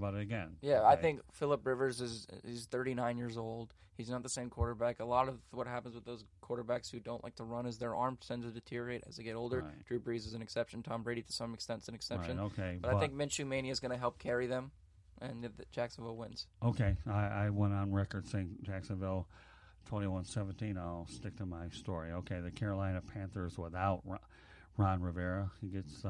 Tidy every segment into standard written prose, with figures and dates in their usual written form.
about it again. Yeah, okay? I think Phillip Rivers he's 39 years old. He's not the same quarterback. A lot of what happens with those quarterbacks who don't like to run is their arm tends to deteriorate as they get older. Right. Drew Brees is an exception. Tom Brady, to some extent, is an exception. Right, okay, but I think Minshew Mania is going to help carry them, and Jacksonville wins. Okay, I went on record saying Jacksonville 21-17. I'll stick to my story. Okay, the Carolina Panthers without Ron Rivera. He gets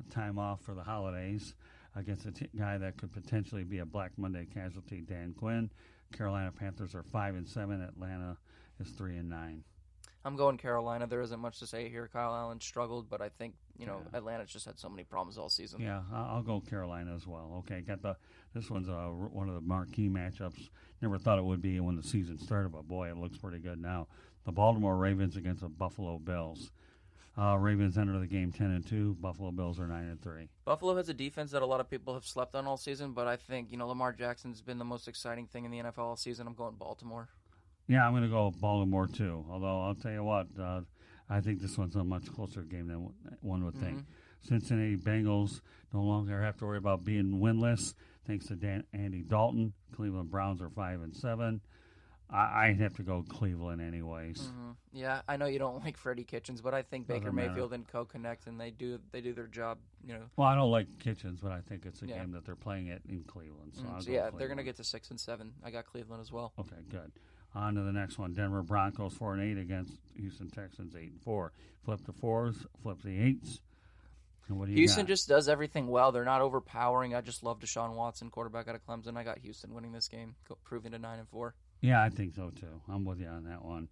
time off for the holidays against a guy that could potentially be a Black Monday casualty, Dan Quinn. Carolina Panthers are 5-7. Atlanta is 3-9. I'm going Carolina. There isn't much to say here. Kyle Allen struggled, but I think Atlanta's just had so many problems all season. Yeah, I'll go Carolina as well. Okay, this one's one of the marquee matchups. Never thought it would be when the season started, but boy, it looks pretty good now. The Baltimore Ravens against the Buffalo Bills. Ravens enter the game 10-2. Buffalo Bills are 9-3. Buffalo has a defense that a lot of people have slept on all season, but I think Lamar Jackson's been the most exciting thing in the NFL all season. I'm going Baltimore. Yeah, I'm going to go Baltimore too. Although I'll tell you what, I think this one's a much closer game than one would think. Cincinnati Bengals no longer have to worry about being winless thanks to Andy Dalton. Cleveland Browns are 5-7. I'd have to go Cleveland anyways. Mm-hmm. Yeah, I know you don't like Freddie Kitchens, but I think Baker Mayfield and Co connect, and they do their job. Well, I don't like Kitchens, but I think it's a game that they're playing it in Cleveland. So they're going to get to 6-7. I got Cleveland as well. Okay, good. On to the next one. Denver Broncos 4-8 against Houston Texans 8-4. Flip the 4s, flip the 8s. And what do you Houston got? just does everything well. They're not overpowering. I just love Deshaun Watson, quarterback out of Clemson. I got Houston winning this game, proving to 9-4. Yeah, I think so too. I'm with you on that one.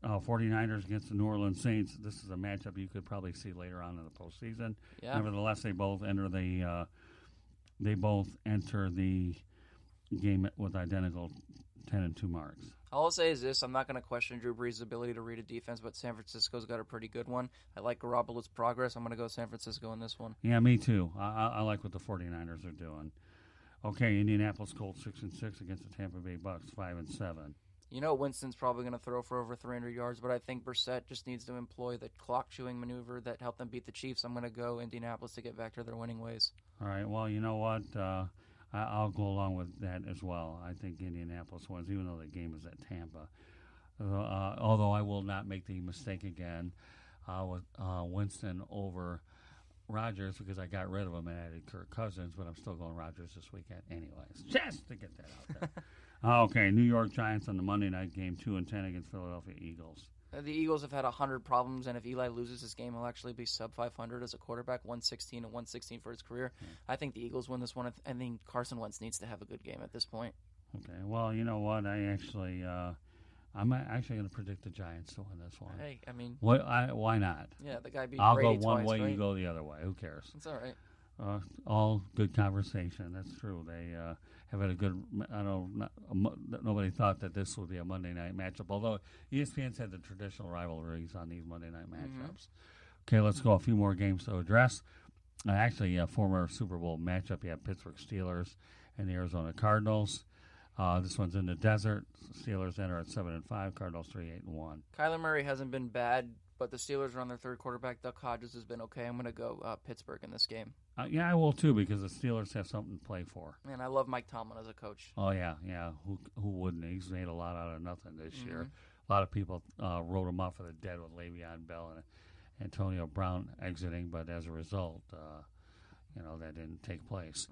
49ers against the New Orleans Saints. This is a matchup you could probably see later on in the postseason. Yeah. Nevertheless, they both enter the game with identical 10-2 marks. All I'll say is this. I'm not going to question Drew Brees' ability to read a defense, but San Francisco's got a pretty good one. I like Garoppolo's progress. I'm going to go San Francisco in this one. Yeah, me too. I like what the 49ers are doing. Okay, Indianapolis Colts 6-6 against the Tampa Bay Bucks 5-7. Winston's probably going to throw for over 300 yards, but I think Brissett just needs to employ the clock-chewing maneuver that helped them beat the Chiefs. I'm going to go Indianapolis to get back to their winning ways. All right, well, you know what? I'll go along with that as well. I think Indianapolis wins, even though the game is at Tampa. Although I will not make the mistake again with Winston over Rodgers because I got rid of him and added Kirk Cousins, but I'm still going Rodgers this weekend anyways, just to get that out there. Okay, New York Giants on the Monday night game, 2-10 against Philadelphia Eagles. The Eagles have had 100 problems, and if Eli loses this game, he'll actually be sub-500 as a quarterback, 116 for his career. I think the Eagles win this one. I think Carson Wentz needs to have a good game at this point. Okay, well, you know what? I'm actually going to predict the Giants to win this one. Hey, I mean... Why not? Yeah, the guy beat I'll Brady go one twice, way, right? you go the other way. Who cares? It's all right. All good conversation. That's true. They have had a good. Nobody thought that this would be a Monday night matchup. Although ESPN's had the traditional rivalries on these Monday night matchups. Okay, let's go. A few more games to address. Actually, a former Super Bowl matchup. You have Pittsburgh Steelers and the Arizona Cardinals. This one's in the desert. Steelers enter at 7-5. Cardinals 3-8-1. Kyler Murray hasn't been bad, but the Steelers are on their third quarterback. Duck Hodges has been okay. I'm going to go Pittsburgh in this game. Yeah, I will too because the Steelers have something to play for. And I love Mike Tomlin as a coach. Oh yeah. Who wouldn't? He's made a lot out of nothing this year. A lot of people wrote him off for the dead with Le'Veon Bell and Antonio Brown exiting, but as a result, that didn't take place.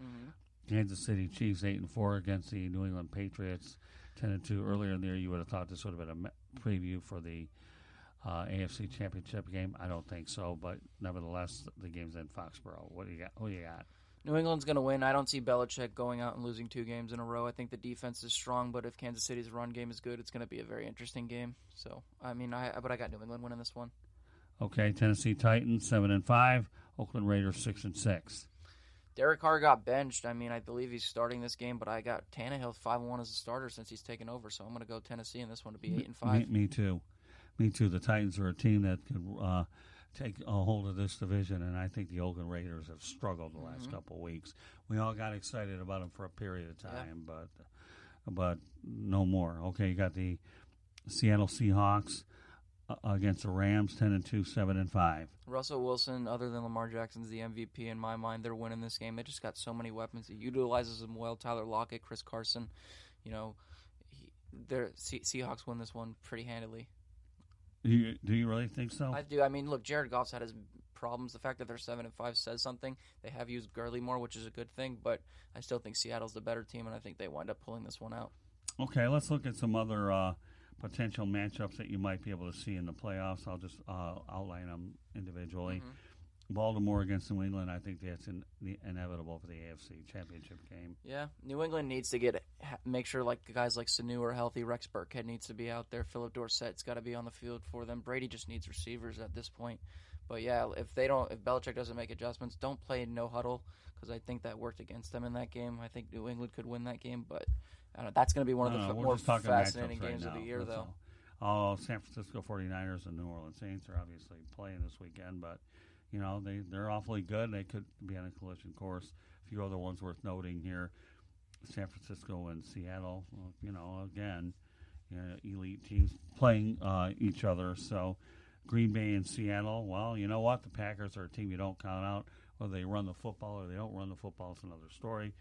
Kansas City Chiefs 8-4 against the New England Patriots 10-2. Earlier in the year, you would have thought this would have been a preview for the AFC Championship game. I don't think so, but nevertheless, the game's in Foxborough. What do you got? Who you got? New England's going to win. I don't see Belichick going out and losing 2 games in a row. I think the defense is strong, but if Kansas City's run game is good, it's going to be a very interesting game. So, I got New England winning this one. Okay, Tennessee Titans 7-5. Oakland Raiders 6-6. Derek Carr got benched. I believe he's starting this game, but I got Tannehill 5-1 as a starter since he's taken over. So I'm going to go Tennessee in this one to be 8-5. Me too. The Titans are a team that could take a hold of this division, and I think the Oakland Raiders have struggled the last couple of weeks. We all got excited about them for a period of time, but no more. Okay, you got the Seattle Seahawks against the Rams, 10-2, 7-5. Russell Wilson, other than Lamar Jackson's the MVP in my mind. They're winning this game. They just got so many weapons. He utilizes them well. Tyler Lockett, Chris Carson. Seahawks win this one pretty handily. Do you really think so? I do. I mean, look, Jared Goff's had his problems. The fact that they're 7-5 says something. They have used Gurley more, which is a good thing, but I still think Seattle's the better team, and I think they wind up pulling this one out. Okay, let's look at some other potential matchups that you might be able to see in the playoffs. I'll just outline them individually. Mm-hmm. Baltimore against New England, I think that's inevitable for the AFC Championship game. Yeah, New England needs to make sure like guys like Sanu are healthy. Rex Burkhead needs to be out there. Philip Dorsett's got to be on the field for them. Brady just needs receivers at this point. But yeah, if Belichick doesn't make adjustments, don't play no huddle because I think that worked against them in that game. I think New England could win that game, but I don't know, that's going to be one of the more fascinating games of the year, though. San Francisco 49ers and New Orleans Saints are obviously playing this weekend, but they're awfully good. They could be on a collision course. A few other ones worth noting here: San Francisco and Seattle. Again, elite teams playing each other. So Green Bay and Seattle. Well, you know what? The Packers are a team you don't count out. Whether they run the football or they don't run the football is another story.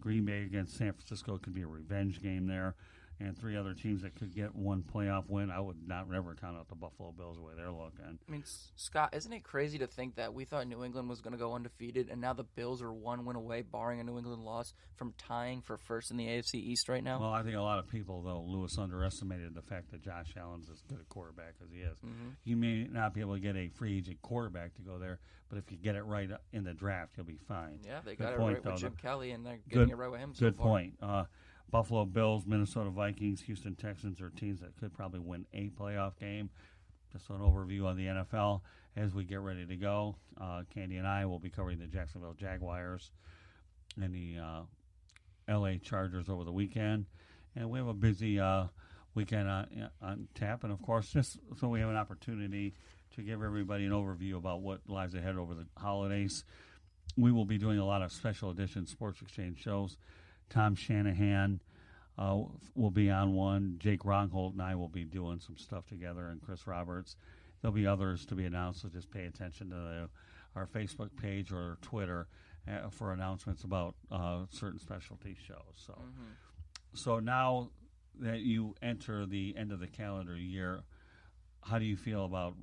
Green Bay against San Francisco could be a revenge game there. And three other teams that could get one playoff win. I would never count out the Buffalo Bills the way they're looking. I mean, Scott, isn't it crazy to think that we thought New England was going to go undefeated, and now the Bills are one win away, barring a New England loss, from tying for first in the AFC East right now? Well, I think a lot of people, though, Lewis underestimated the fact that Josh Allen's as good a quarterback as he is. Mm-hmm. You may not be able to get a free agent quarterback to go there, but if you get it right in the draft, you'll be fine. Yeah, they got it right with Jim Kelly, and they're getting it right with him so far. Good point. Buffalo Bills, Minnesota Vikings, Houston Texans are teams that could probably win a playoff game. Just an overview on the NFL as we get ready to go. Candy and I will be covering the Jacksonville Jaguars and the LA Chargers over the weekend. And we have a busy weekend on tap. And, of course, just so we have an opportunity to give everybody an overview about what lies ahead over the holidays, we will be doing a lot of special edition Sports Exchange shows. Tom Shanahan will be on one. Jake Ronholt and I will be doing some stuff together, and Chris Roberts. There'll be others to be announced, so just pay attention to our Facebook page or Twitter for announcements about certain specialty shows. So now that you enter the end of the calendar year, how do you feel about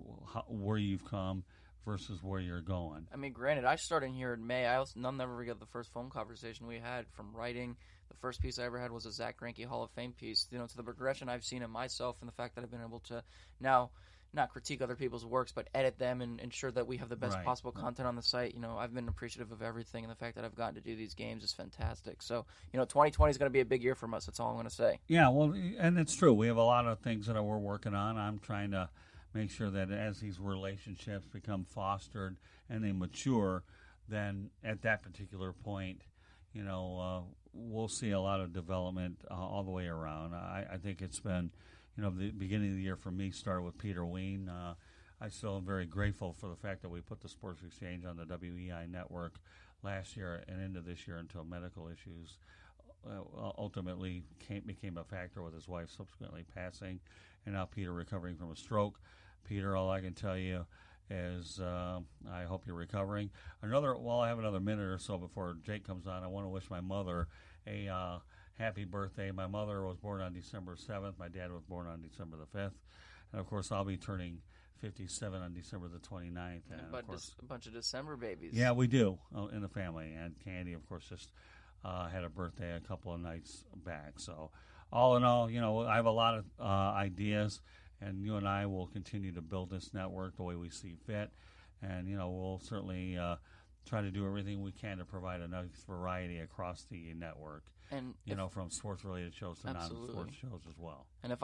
where you've come versus where you're going? I mean, granted, I started here in May. I'll never forget the first phone conversation we had from writing. The first piece I ever had was a Zach Greinke Hall of Fame piece. To the progression I've seen in myself and the fact that I've been able to now not critique other people's works, but edit them and ensure that we have the best possible content on the site. I've been appreciative of everything, and the fact that I've gotten to do these games is fantastic. So, 2020 is going to be a big year for us. That's all I'm going to say. Yeah, well, and it's true. We have a lot of things that we're working on. I'm trying to make sure that as these relationships become fostered and they mature, then at that particular point, we'll see a lot of development all the way around. I think it's been, the beginning of the year for me started with Peter Ween. I still am very grateful for the fact that we put the Sports Exchange on the WEI network last year and into this year until medical issues ultimately became a factor with his wife subsequently passing, and now Peter recovering from a stroke. Peter, all I can tell you is I hope you're recovering. While I have another minute or so before Jake comes on, I want to wish my mother a happy birthday. My mother was born on December 7th. My dad was born on December the 5th. And, of course, I'll be turning 57 on December the 29th. And of course, a bunch of December babies. Yeah, we do in the family. And Candy, of course, just had a birthday a couple of nights back. So, all in all, I have a lot of ideas. And you and I will continue to build this network the way we see fit. And, we'll certainly try to do everything we can to provide a nice variety across the network. And, from sports-related shows to non-sports shows as well. And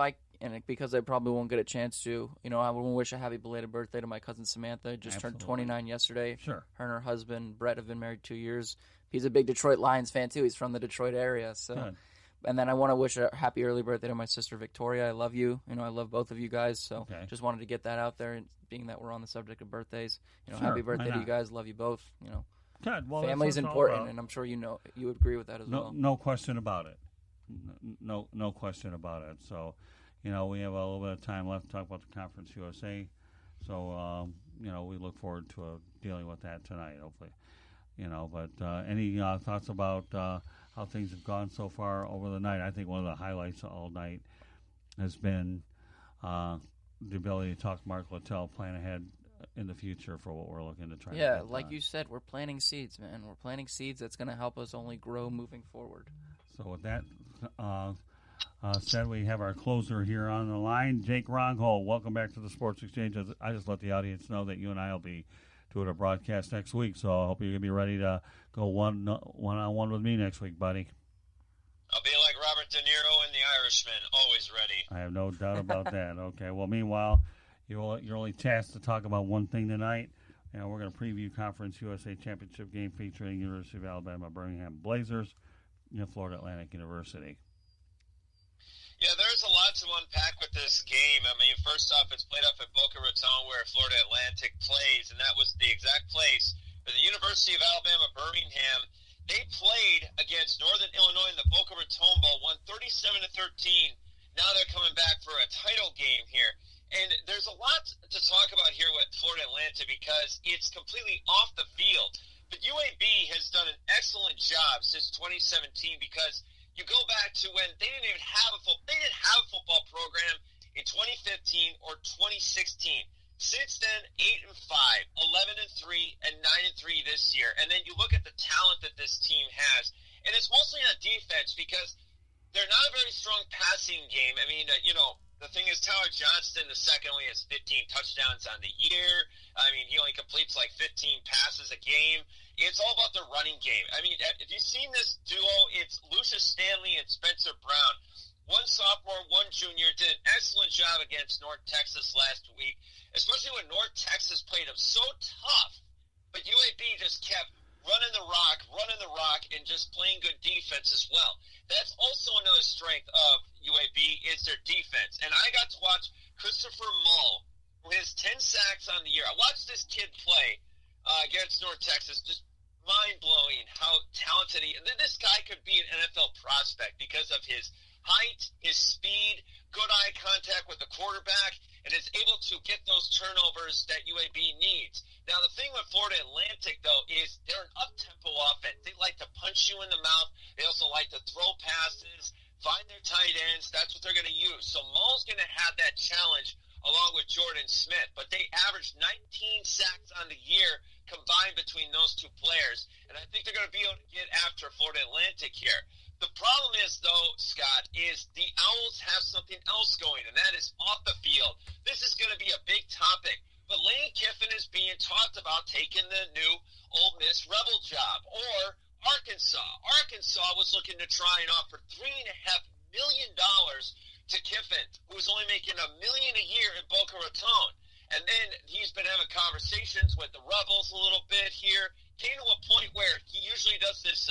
because I probably won't get a chance to, I want to wish a happy belated birthday to my cousin Samantha. Just turned 29 yesterday. Sure. Her and her husband, Brett, have been married 2 years. He's a big Detroit Lions fan, too. He's from the Detroit area. So. Good. And then I want to wish a happy early birthday to my sister Victoria. I love you. I love both of you guys. So just wanted to get that out there, being that we're on the subject of birthdays. Sure, happy birthday to you guys. Love you both. Good. Well, family's important, and I'm sure you would agree with that as well. No question about it. No question about it. So, we have a little bit of time left to talk about the Conference USA. So, we look forward to dealing with that tonight, hopefully. But any thoughts about how things have gone so far over the night? I think one of the highlights all night has been the ability to talk to Mark Littell, plan ahead in the future for what we're looking to try to get done. Like you said, we're planting seeds, man. We're planting seeds that's going to help us only grow moving forward. So with that said, we have our closer here on the line, Jake Ronghole. Welcome back to the Sports Exchange. I just let the audience know that you and I will be doing a broadcast next week, so I hope you're going to be ready to go one-on-one with me next week, buddy. I'll be like Robert De Niro in The Irishman, always ready. I have no doubt about that. Okay, well, meanwhile, you're only tasked to talk about one thing tonight, and we're going to preview Conference USA Championship game featuring University of Alabama Birmingham Blazers and Florida Atlantic University. Yeah, there's a lot to unpack with this game. I mean, first off, it's played up at Boca Raton where Florida Atlantic plays, and that was the exact place for the University of Alabama Birmingham. They played against Northern Illinois in the Boca Raton Bowl, won 37-13. Now they're coming back for a title game here. And there's a lot to talk about here with Florida Atlantic because it's completely off the field. But UAB has done an excellent job since 2017 because you go back to when they didn't have a football program in 2015 or 2016. Since then, 8-5, 11-3, and 9-3 this year. And then you look at the talent that this team has, and it's mostly on defense because they're not a very strong passing game. I mean, the thing is, Tyler Johnston, the second, only has 15 touchdowns on the year. I mean, he only completes like 15 passes a game. It's all about the running game. I mean, if you've seen this duo, it's Lucius Stanley and Spencer Brown. One sophomore, one junior, did an excellent job against North Texas last week, especially when North Texas played them so tough. But UAB just kept running the rock, and just playing good defense as well. That's also another strength of UAB is their defense. And I got to watch Christopher Mull, who has 10 sacks on the year. I watched this kid play against North Texas, just mind-blowing how talented he is. This guy could be an NFL prospect because of his height, his speed, good eye contact with the quarterback, and is able to get those turnovers that UAB needs. Now, the thing with Florida Atlantic, though, is they're an up-tempo offense. They like to punch you in the mouth. They also like to throw passes, find their tight ends. That's what they're going to use. So Mull's going to have that challenge along with Jordan Smith. But they averaged 19 sacks on the year combined between those two players. And I think they're going to be able to get after Florida Atlantic here. The problem is, though, Scott, is the Owls have something else going, and that is off the field. This is going to be a big topic. But Lane Kiffin is being talked about taking the new Ole Miss Rebel job. Or Arkansas. Arkansas was looking to try and offer $3.5 million to Kiffin, who was only making $1 million a year in Boca Raton. And then he's been having conversations with the Rebels a little bit here. Came to a point where he usually does this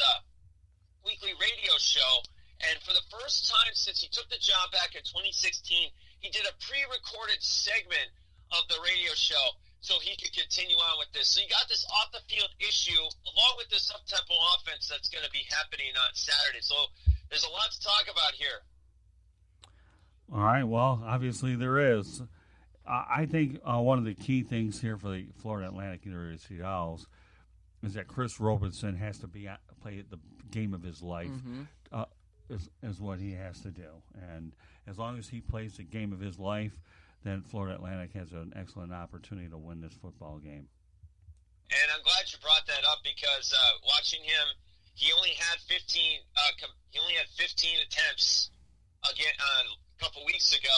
weekly radio show, and for the first time since he took the job back in 2016, he did a pre-recorded segment of the radio show so he could continue on with this. So you got this off-the-field issue along with this up-tempo offense that's going to be happening on Saturday. So there's a lot to talk about here. All right, well, obviously there is. I think one of the key things here for the Florida Atlantic University Owls is that Chris Robinson has to play the game of his life, is what he has to do. And as long as he plays the game of his life, then Florida Atlantic has an excellent opportunity to win this football game. And I'm glad you brought that up because watching him, he only had 15 attempts again a couple weeks ago,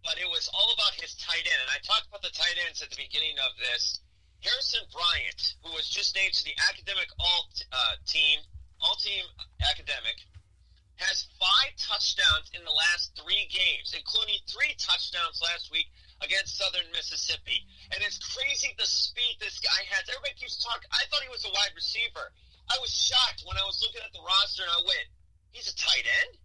but it was all about his tight end. And I talked about the tight ends at the beginning of this. Harrison Bryant, who was just named to the academic all-team academic, has 5 touchdowns in the last 3 games, including 3 touchdowns last week against Southern Mississippi. And it's crazy the speed this guy has. Everybody keeps talking. I thought he was a wide receiver. I was shocked when I was looking at the roster, and I went, he's a tight end?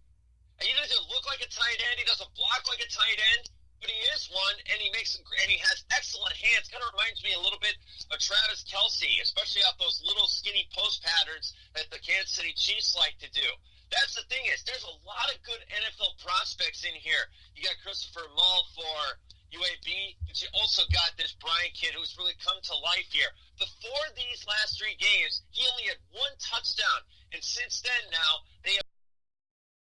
And he doesn't look like a tight end. He doesn't block like a tight end. But he is one, and he has excellent hands. Kind of reminds me a little bit of Travis Kelce, especially off those little skinny post patterns that the Kansas City Chiefs like to do. That's the thing is, there's a lot of good NFL prospects in here. You got Christopher Mel Farr, UAB, but you also got this Bryant kid who's really come to life here. Before these last 3 games, he only had 1 touchdown. And since then now, they